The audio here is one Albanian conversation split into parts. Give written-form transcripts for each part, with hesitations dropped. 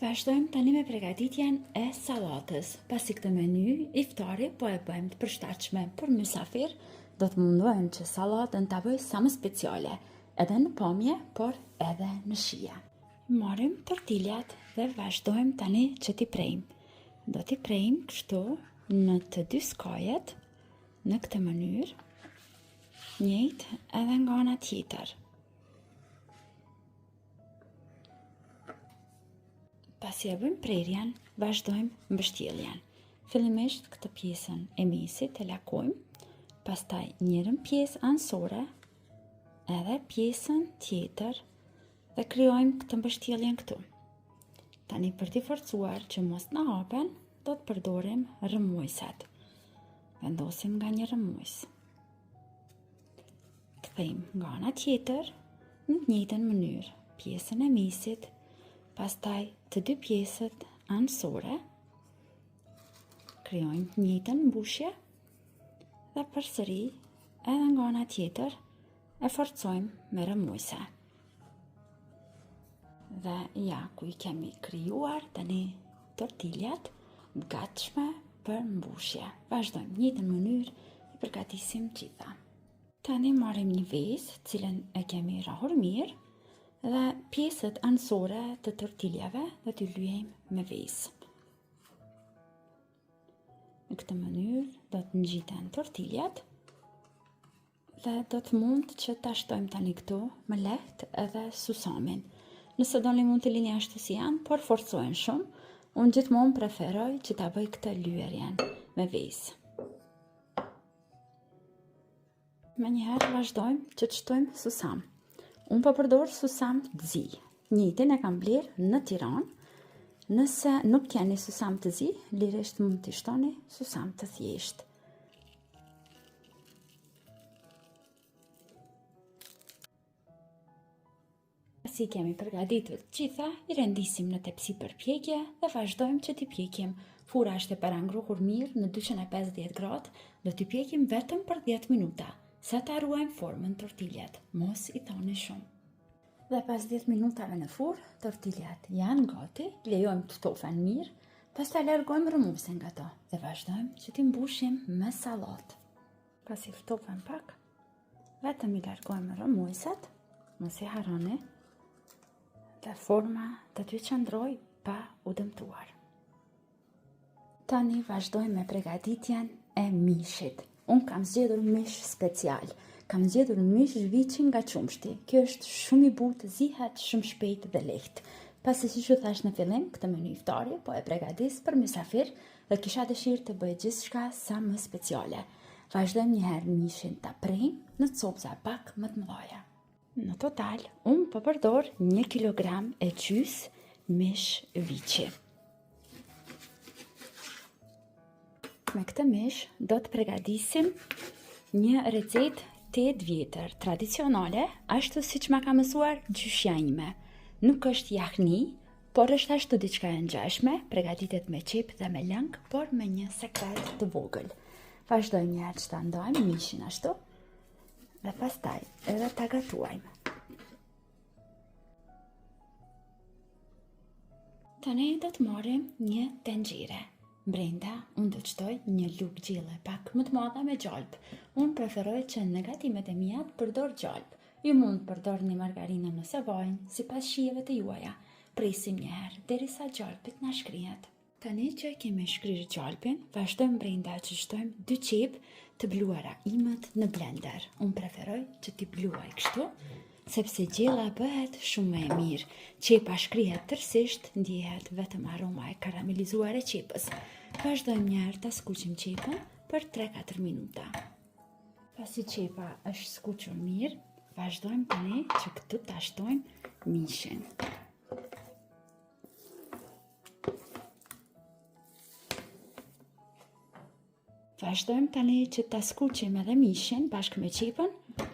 Vazhdojmë tani me përgatitjen e sallatës. Pasi këtë meny, iftari po e bëjmë të përshtatshme për mysafir, do të mundohem që sallatën ta bëj sa më speciale, edhe në pamje, por edhe në shije. Marrim tortiljat dhe vazhdojmë tani që t'i prejmë. Do t'i prejmë kështu në të dy skajet, në këtë mënyrë, njëjtë edhe nga ana tjetër. Pasi e bëjmë prerjen, vazhdojmë mbështjelljen. Fillimisht këtë pjesën e mesit e lakojmë, pastaj njërën pjesë anësore, edhe pjesën tjetër dhe krijojmë këtë mbështjelljen këtu. Tani për t'i forcuar që mos na hapen, do të përdorim rrëmueset. Vendosim nga një rrëmues. Kthejmë nga ana tjetër në të njëjtën mënyrë, pjesën e mesit, pastaj të dy pjesët anësore, krijojmë të njëjtën mbushje dhe përsëri edhe nga ana tjetër e forcojmë me rrëmuese. Dhe ja, ku i kemi krijuar tani tortiljat gatshme për mbushje. Vazhdojmë në njëjtën mënyrë i përgatisim gjitha. Tani marrim një vezë, cilën e kemi rrahur mirë, dhe pjesët anësore të tortiljave do t'i lyejmë me vezë. Në këtë mënyrë do të ngjiten tortiljat dhe do të mund që ta shtojmë tani këtu më lehtë edhe susamin. Nëse doni mund të lini ashtu si janë, por forcohen shumë. Unë gjithmonë preferoj që ta bëj këtë lyerjen me vezë. Menjëherë vazhdojmë që të shtojmë susam. Unë po përdor susam të zi. Njëjtin e kam blerë në Tiranë. Nëse nuk keni susam të zi, lirisht mund t'i shtoni susam të thjeshtë. Pasi kemi përgatitur të gjitha, i rendisim në tepsi për pjekje dhe vazhdojmë që t'i pjekim. Fura është e parangruhur mirë në 250 gradë, do t'i pjekim vetëm për 10 minuta. Sa ta ruajmë formën tortiljet, mos i thoni shumë. Dhe pas 10 minutave në furrë, tortiljat janë gati, lejojmë të ftofen mirë, pastaj largojmë rrëmuesin nga to dhe vazhdojmë që t'i mbushim me sallatë. Pasi ftofen pak, vetëm i largojmë rrëmueset, mos i harroni, dhe forma do t'ju qëndrojë pa u dëmtuar. Tani vazhdojmë me përgatitjen e mishit. Unë kam zgjedhur mish special. Kam zgjedhur mish zhvici nga qumshti. Kjo është shumë i butë, zihet shumë shpejt dhe lehtë. Pasi siç u thash në fillim, këtë meny iftari po e përgatis për mysafir dhe kisha dëshirë të bëj gjithçka sa më speciale. Vazhdojmë një herë mishin ta prejmë në copëza pak më të mëdha. Në total, unë po përdor 1 kilogram e gjys mish viçi. Me këtë mish do të përgatisim një recetë 8 vjetër, tradicionale, ashtu siç ma ka mësuar gjyshja ime. Nuk është jahni, por është ashtu diçka e ngjashme, përgatitet me qep dhe me lëng, por me një sekret të vogël. Vazhdojmë një herë që ta ndajmë mishin ashtu dhe pastaj edhe ta gatuajmë. Tani do të marrim një tenxhere. Brenda, unë do të shtoj një lugë gjelle pak më të madhe me gjalp. Unë preferoj që në gatimet e mia të përdor gjalp. Ju mund të përdorni margarinë nëse vajnë, sipas shijeve të juaja. Presim një herë derisa gjalpit na shkrihet. Tani që kemi shkrirë gjalpin, vazhdojmë brenda që shtojmë 2 qep të bluara imët në blender. Unë preferoj që t'i bluaj kështu, sepse gjella bëhet shumë e mirë. Qepa shkrihet tërësisht, ndihet vetëm aroma e karamelizuar e qepës. Vazhdojmë një herë ta skuqim qepën për 3-4 minuta. Pasi qepa është skuqur mirë, vazhdojmë tani që këtu ta shtojmë mishin. Vazhdojmë tani që ta skuqim edhe mishin bashkë me qepën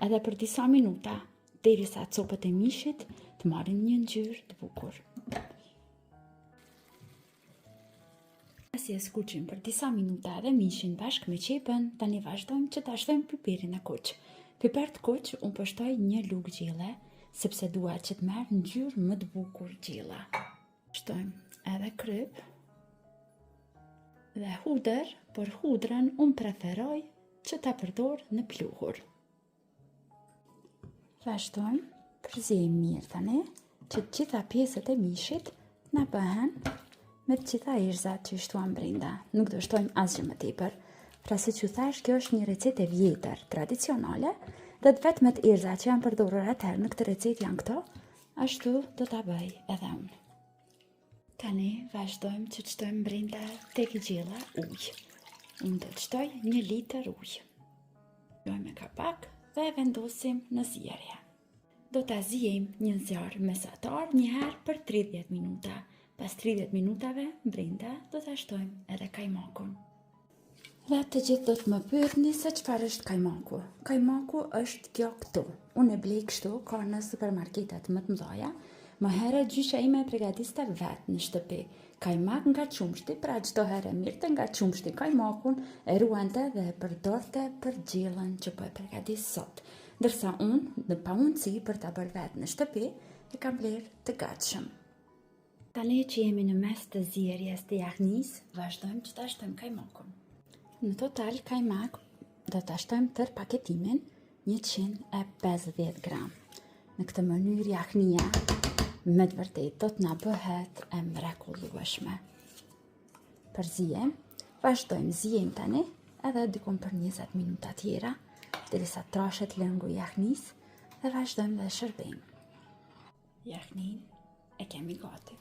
edhe për disa minuta, derisa copët e mishit të marrin një ngjyrë të bukur. Pasi e skuqim për disa minuta edhe mishin bashkë me qepën, tani vazhdojmë që ta shtojmë piperin e kuq. Piper të kuq unë po shtoj 1 lugë gjelle, sepse dua që të merr ngjyrë më të bukur gjella. Shtojmë edhe kryp dhe hudër, por hudrën unë preferoj që ta përdor në pluhur. Vazhdojmë, përzijmë mirë tani, që të gjitha pjesët e mishit na bëhen me të gjitha erëzat që shtuam brenda. Nuk do shtojmë asgjë më tepër. Pra si që thash, kjo është një recetë e vjetër, tradicionale, dhe të vetmet erëzat që janë përdorur atëherë në këtë recetë janë këto, ashtu do ta bëj edhe unë. Tani vazhdojmë që të shtojmë brenda tek gjella ujë. Unë do të shtoj 1 litër ujë. Shtojmë me kapak dhe e vendosim në zjerje. Do ta zjejmë një zjarr mesatar një herë për 30 minuta. Pas 30 minutave brenda do ta shtojmë edhe kajmakun. Dhe të gjithë do të më pyetni se çfarë është kajmaku. Kajmaku është kjo këtu. Unë e blej kështu, ka në supermarketet më të mëdha. Më herët gjysha ime e përgatiste vetë në shtëpi. Kajmak nga qumshti, pra çdo herë mirte nga qumshti kajmakun, e ruante dhe e përdorte për gjellën që po e përgatis sot. Ndërsa unë, në pamundësi për ta bërë vetë në shtëpi, e kam bler të gatshëm. Tani që jemi në mes të zjerjes të jahnis, vazhdojmë që ta shtojmë kajmakun. Në total kajmak do ta shtojmë tër paketimin 150 gram. Në këtë mënyrë jahnia me të vërtet do të na bëhet e mrekullueshme. Përzijem, vazhdojmë zijem tani edhe dikum për 20 minuta tjera, derisa trashet lëngu i jahnis dhe vazhdojmë dhe shërbejmë. Jahnin e kemi gati.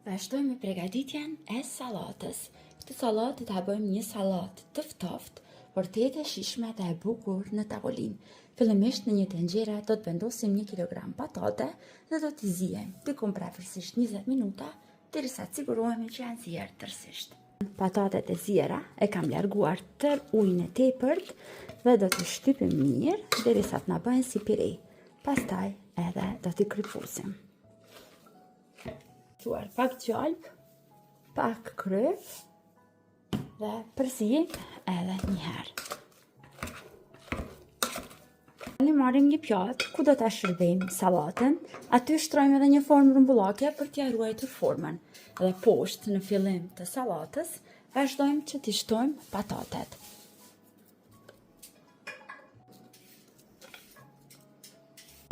Vazhdojmë me përgatitjen e sallatës. Këtë sallatë ta bëjmë një sallatë të ftoftë, por të jetë e shijshme dhe e bukur në tavolinë. Fillimisht në një tenxhere do të vendosim 1 kilogram patate dhe do t'i zijemi dikum afërsisht 20 minuta derisa të sigurohemi që janë zier tërësisht. Patatet e ziera e kam larguar tër ujin e tepërt dhe do t'i shtypim mirë derisa të na bëhen si pire. Pastaj edhe do t'i krypusim. Thuar pak gjalp, pak kryp dhe përzijim edhe një herë. Tani marrim një pjatë ku do ta shërbejmë sallatën. Aty shtrojmë edhe një formë rrumbullake për t'ia ruajtur formën. Dhe poshtë në fillim të sallatës vazhdojmë që t'i shtojmë patatet.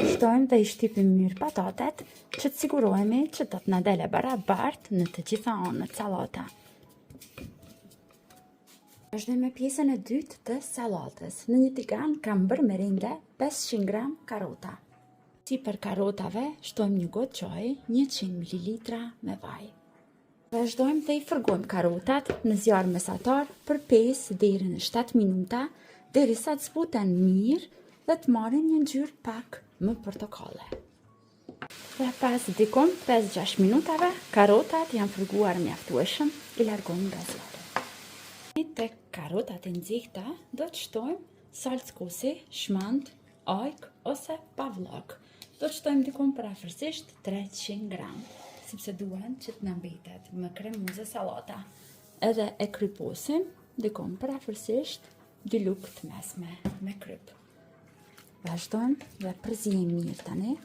Shtojmë dhe i shtypim mirë patatet që të sigurohemi që do të na dele barabartë në të gjitha anët sallata. Vazhdojmë me pjesën e dytë të sallatës. Në një tigan kam bërë merinde 500 gram karota. Si për karotave, shtojmë një gotë qaj, 100 ml me vaj. Vazhdojmë dhe i fërgojmë karotat në zjarr mesatar për 5 deri në 7 minuta, derisa të zbuten mirë dhe të marrin një ngjyrë pak më portokalle. Dhe pas dikum 5-6 minutave, karotat janë fërguar mjaftueshëm, i largojmë nga zjarri. Tek karotat e nxehta do të shtojmë salcë kosi, shmand, ajk ose pavllak. Do të shtojmë dikum për afërsisht 300 gram, sepse duan që të na mbetet më kremoze sallata. Edhe e kryposim dikum për afërsisht 2 lugë të mesme me kryp. Vazhdojmë dhe përzijmë mirë tani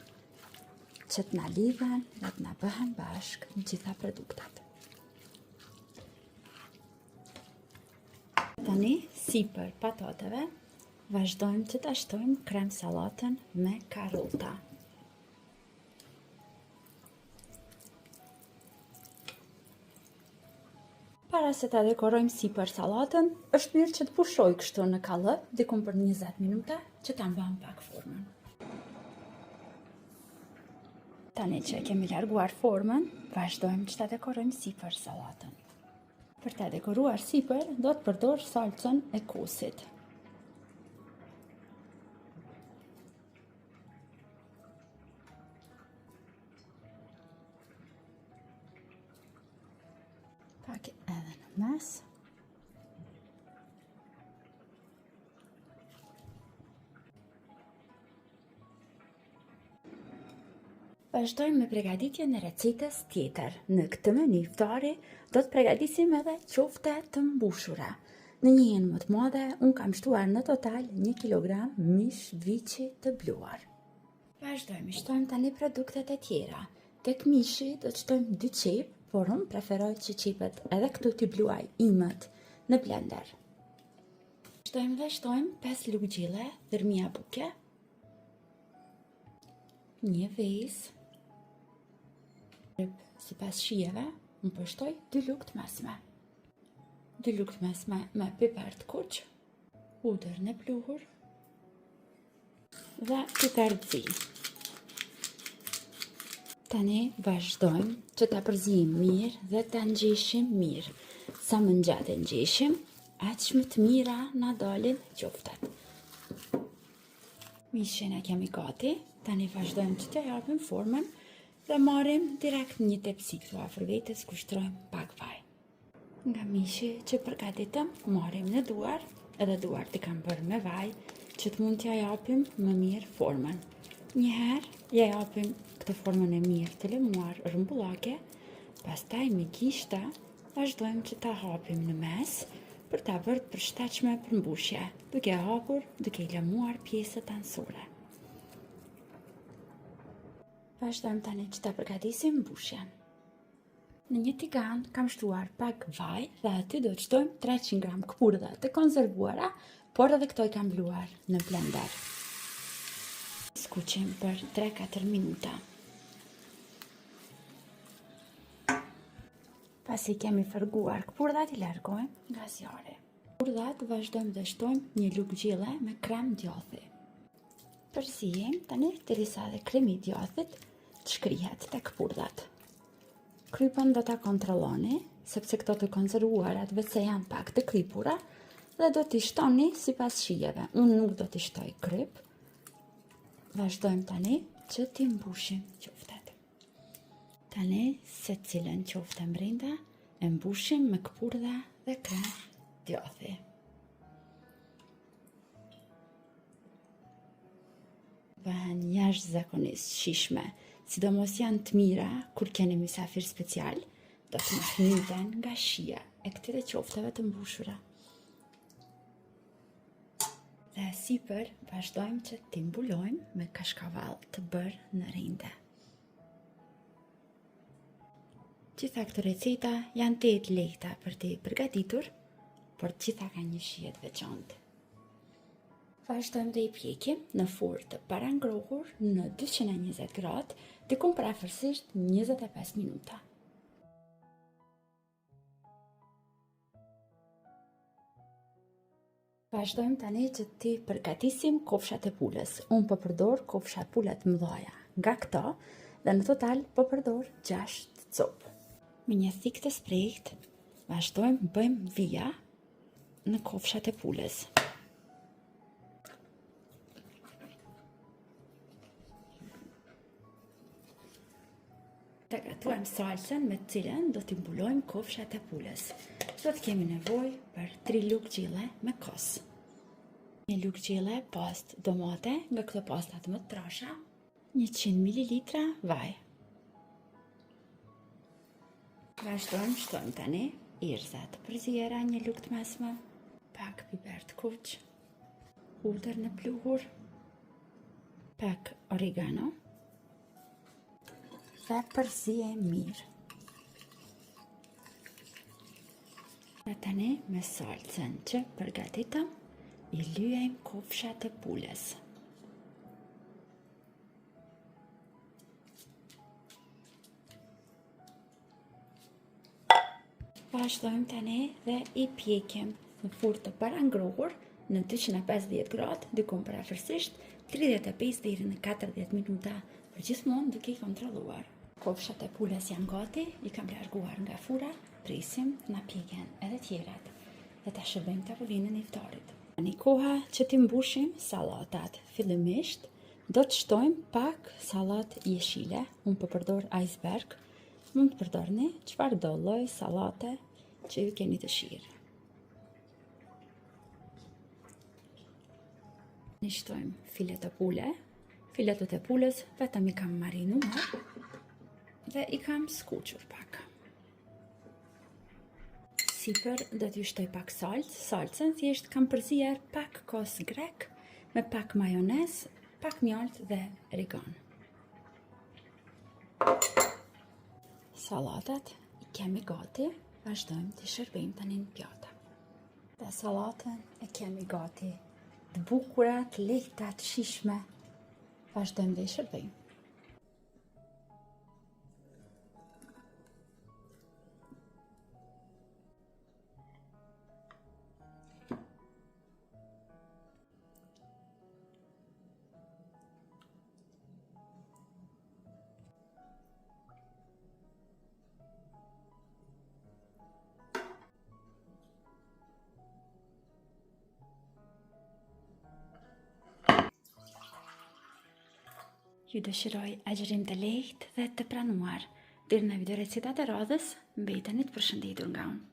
që të na lidhen dhe të na bëhen bashkë në gjitha produktet. Tani, si për patateve, vazhdojmë që ta shtojmë krem sallatën me karota. Para se ta dekorojmë si për sallatën, është mirë që të pushoj kështu në kallëp, dikum për 20 minuta, që ta mbam pak formën. Tani që kemi larguar formën, vazhdojmë që ta dekorojmë si për sallatën. Për ta dekoruar sipër, do të përdor salcën e kosit. Pak edhe në mes. Vazhdojmë me përgatitjen e recetës tjetër. Në këtë mënyrë ftari do të përgatisim edhe qofte të mbushura. Në një enë më të madhe, unë kam shtuar në total 1 kilogram mish viçi të bluar. Vazhdojmë, shtojmë tani produktet e tjera. Tek mishi do të shtojmë 2 qep, por unë preferoj që qepet edhe këtu t'i bluaj imët në blender. Shtojmë 5 lugë gjile, dërmia buke, 1 vezë, sipas shijeve, unë përshtoj 2 lugë të mesme. 2 lugë të mesme me piper të kuq, hudër në pluhur dhe piper të zi. Tani vazhdojmë që ta përzijim mirë dhe ta ngjeshim mirë. Sa më ngjatë ngjeshim, aq më të mira na dalin qoftat. Mishin e kemi gati, tani vazhdojmë që t'ja japim formën dhe marrim direkt një tepsi këtu afër vetes ku shtrojmë pak vaj. Nga mishi që përgatitëm, marrim në duar, edhe duart i kam bërë me vaj, që të mund t'ja japim më mirë formën. Njëherë ja japim këtë formën e mirë të lëmuar rrumbullake, pastaj me gishta vazhdojmë që ta hapim në mes për ta bërë të përshtatshme për mbushje, duke hapur, duke I lëmuar pjesët anësore. Vazhdojmë tani që ta përgatisim mbushjen. Në një tigan kam shtuar pak vaj dhe aty do të shtojmë 300 gram këpurdha të konservuara, por edhe këto I kam bluar në blender. Skuqim për 3-4 minuta. Pasi kemi fërguar këpurdhat I largojmë nga zjarri. Këpurdhat vazhdojmë dhe shtojmë 1 lugë gjille me krem djathi. Përzijim tani derisa dhe kremi I djathit të shkrihet te këpurdhat. Krypën do ta kontrolloni, sepse këto të konservuarat vetëse janë pak të krypura dhe do t'i shtoni sipas shijeve. Unë nuk do t'i shtoj kryp. Vazhdojmë tani që t'i mbushim qoftet. Tani se cilën qofte brenda e mbushim me këpurdha dhe krem djathi. Bëhen jashtëzakonisht shijshme, sidomos janë të mira kur keni mysafir special, do të mahmiten nga shija e këtyre qofteve të mbushura. Dhe sipër vazhdojmë që t'i mbulojmë me kashkavall të bërë në rinde. Gjitha këto receta janë të lehta për t'i përgatitur, por gjitha kanë një shije të veçantë. Vazhdojmë dhe I pjekim në furrë të parangrohur në 220 gradë, diku për afërsisht 25 minuta. Vazhdojmë tani që t'i përgatisim kofshat e pulës. Unë po përdor kofsha pule të mëdha. Nga këto, dhe në total po përdor 6 copë. Me një thikë të sprehtë, vazhdojmë bëjmë vija në kofshat e pulës. Të gatuajmë salsën me cilën do t'i mbulojmë kofshat e pulës. Do të kemi nevojë për 3 lugë gjille me kos. 1 lugë gjille pastë domate, nga këto pastat më të trasha, 100 ml vaj. Vazhdojmë, shtojmë tani erza të përzjera 1 lugë të mesme, pak piper të kuq, hudër në pluhur, pak oregano dhe përzijmë mirë. Dhe tani me salcën që përgatitëm, I lyejmë kofshat e pulës. Vazhdojmë tani dhe I pjekim në furrë të parangrohur në 250 gradë, diku për afërsisht 35 deri në 40 minuta, për gjithmonë duke I kontrolluar. Kofshat e pulës janë gati, I kam larguar nga furra, presim na pjeken edhe tjerat dhe ta shërbejmë tavolinën e iftarit. Tani koha që t'i mbushim sallatat. Fillimisht do të shtojmë pak sallat jeshile. Unë po përdor iceberg. Mund të përdorni çfarëdo lloj sallate që ju keni dëshirë. Ne shtojmë filet e pule. Filetët e pulës vetëm I kam marinuar dhe I kam skuqur pak. Sipër do t'ju shtoj pak salcën thjesht kam përzier pak kos grek me pak majonez, pak mjaltë dhe origan. Salatat I kemi gati, vazhdojmë të shërbejmë tani në pjata. Dhe salatën e kemi gati, të bukura, të lehta, të shijshme. Vazhdojmë dhe I shërbejmë. Ju dëshiroj agjërim të lehtë dhe të pranuar. Deri në video recetat e radhës, mbeteni të përshëndetur nga unë.